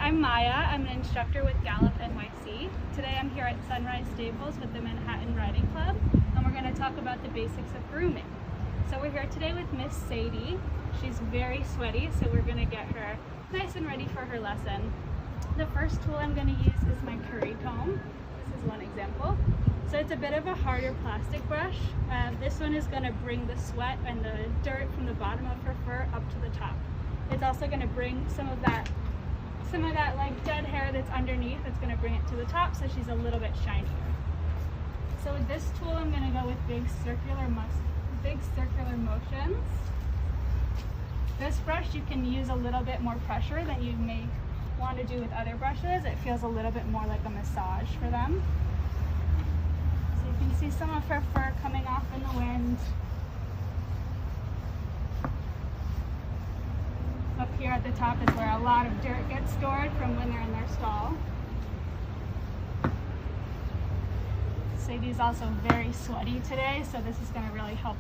I'm Maya. I'm an instructor with Gallup NYC. Today I'm here at Sunrise Stables with the Manhattan Riding Club, and we're going to talk about the basics of grooming. So we're here today with Miss Sadie. She's very sweaty, so we're going to get her nice and ready for her lesson. The first tool I'm going to use is my curry comb. This is one example. So it's a bit of a harder plastic brush. This one is going to bring the sweat and the dirt from the bottom of her fur up to the top. It's also going to bring some of that like dead hair that's underneath. It's going to bring it to the top so she's a little bit shinier. So with this tool I'm going to go with big circular motions. This brush you can use a little bit more pressure than you may want to do with other brushes. It feels a little bit more like a massage for them. So you can see some of her fur coming off in the wind. Up here at the top is where a lot of dirt gets stored from when they're in their stall. Sadie's also very sweaty today, so this is going to really help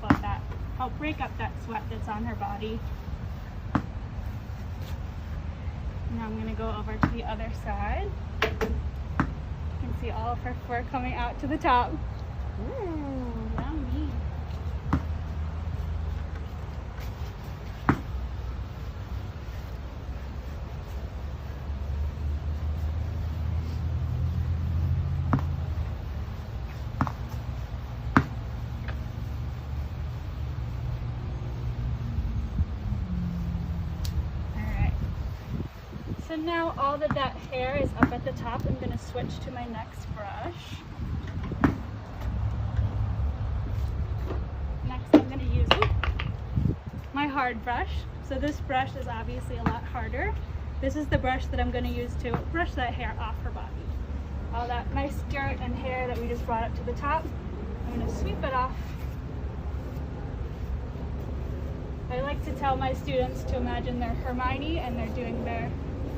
break up that sweat that's on her body. Now I'm going to go over to the other side. You can see all of her fur coming out to the top. Ooh, yummy. So now all that hair is up at the top, I'm going to switch to my next brush. Next I'm going to use my hard brush. So this brush is obviously a lot harder. This is the brush that I'm going to use to brush that hair off her body. All that nice dirt and hair that we just brought up to the top, I'm going to sweep it off. I like to tell my students to imagine they're Hermione and they're doing their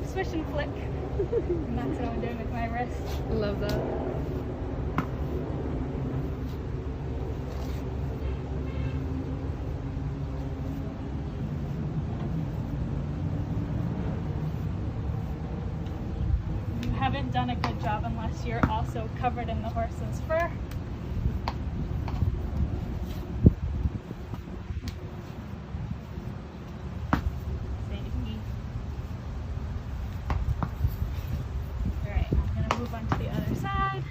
swish and flick, and that's what I'm doing with my wrist. Love that. You haven't done a good job unless you're also covered in the horse's fur. Move on to the other side.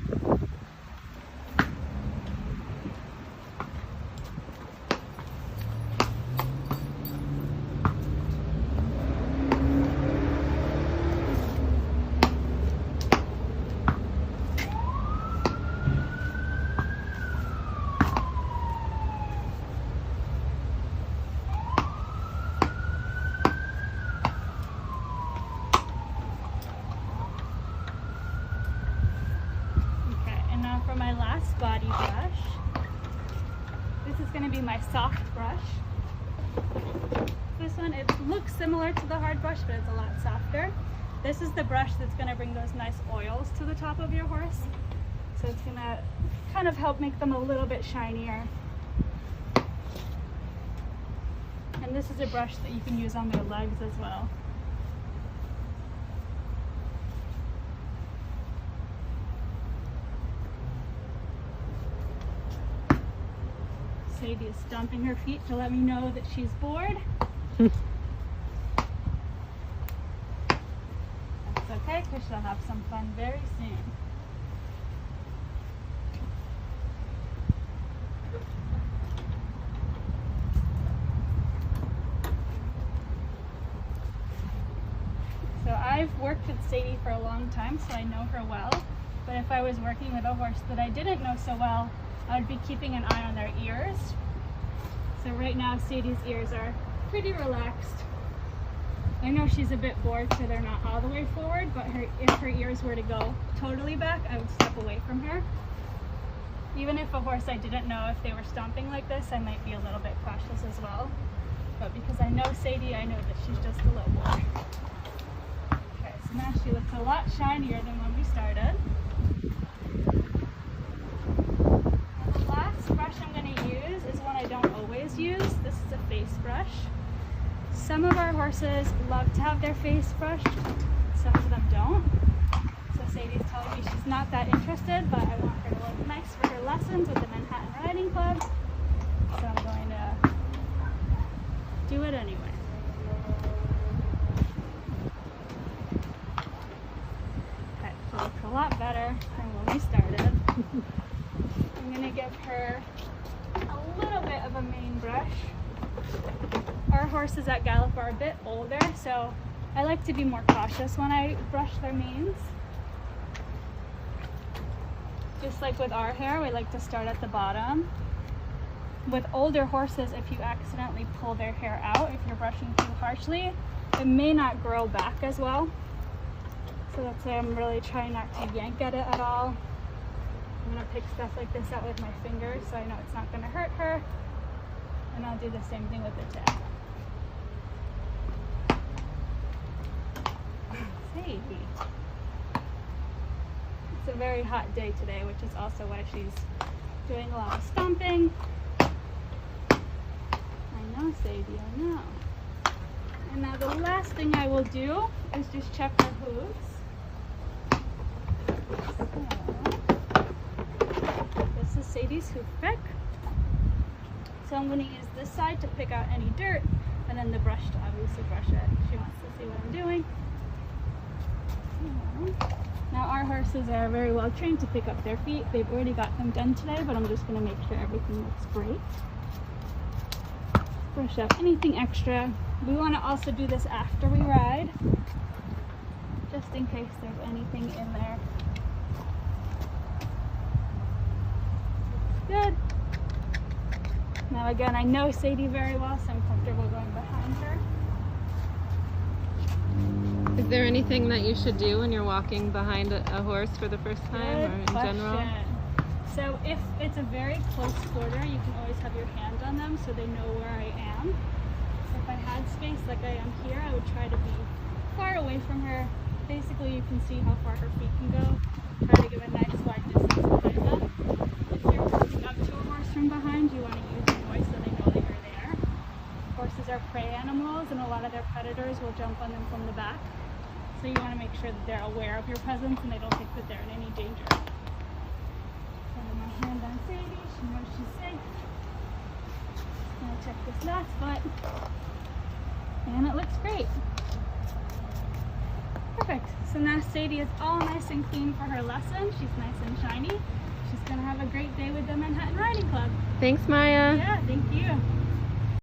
For my last body brush, this is going to be my soft brush. This one, it looks similar to the hard brush, but it's a lot softer. This is the brush that's going to bring those nice oils to the top of your horse. So it's going to kind of help make them a little bit shinier. And this is a brush that you can use on their legs as well. Sadie is stomping her feet to let me know that she's bored. That's okay, because she'll have some fun very soon. So I've worked with Sadie for a long time, so I know her well. But if I was working with a horse that I didn't know so well, I'd be keeping an eye on their ears. So right now Sadie's ears are pretty relaxed. I know she's a bit bored, so they're not all the way forward, but if her ears were to go totally back, I would step away from her. Even if a horse I didn't know, if they were stomping like this, I might be a little bit cautious as well. But because I know Sadie, I know that she's just a little bored. Okay, so now she looks a lot shinier than when we started. brush I'm going to use is one I don't always use. This is a face brush. Some of our horses love to have their face brushed, some of them don't. So Sadie's telling me she's not that interested, but I want her to look nice for her lessons with the Manhattan Riding Club. So I'm going to do it anyway. Okay, she looks a lot better than when we started. I'm going to give her a little bit of a mane brush. Our horses at Gallop are a bit older, so I like to be more cautious when I brush their manes. Just like with our hair, we like to start at the bottom. With older horses, if you accidentally pull their hair out, if you're brushing too harshly, it may not grow back as well. So that's why I'm really trying not to yank at it at all. I'm going to pick stuff like this out with my fingers so I know it's not going to hurt her. And I'll do the same thing with the tip. Sadie. It's a very hot day today, which is also why she's doing a lot of stomping. I know, Sadie, I know. And now the last thing I will do is just check her hooves. So, this is Sadie's hoof pick. So I'm going to use this side to pick out any dirt, and then the brush to obviously brush it. She wants to see what I'm doing. Now our horses are very well trained to pick up their feet. They've already got them done today, but I'm just going to make sure everything looks great. Brush out anything extra. We want to also do this after we ride, just in case there's anything in there. Good. Now again, I know Sadie very well, so I'm comfortable going behind her. Is there anything that you should do when you're walking behind a horse for the first time, or in general? So if it's a very close quarter, you can always have your hand on them so they know where I am. So if I had space like I am here, I would try to be far away from her. Basically, you can see how far her feet can go. Try to give a nice wide distance behind them. If you're walking up to a horse from behind, you want to use your voice so they know that you're there. Horses are prey animals, and a lot of their predators will jump on them from the back. So you want to make sure that they're aware of your presence and they don't think that they're in any danger. So my hand on Sadie, she knows she's safe. I'm going to check this last foot. And it looks great. Perfect. So now Sadie is all nice and clean for her lesson. She's nice and shiny. She's going to have a great day with the Manhattan Riding Club. Thanks, Maya. Yeah, thank you.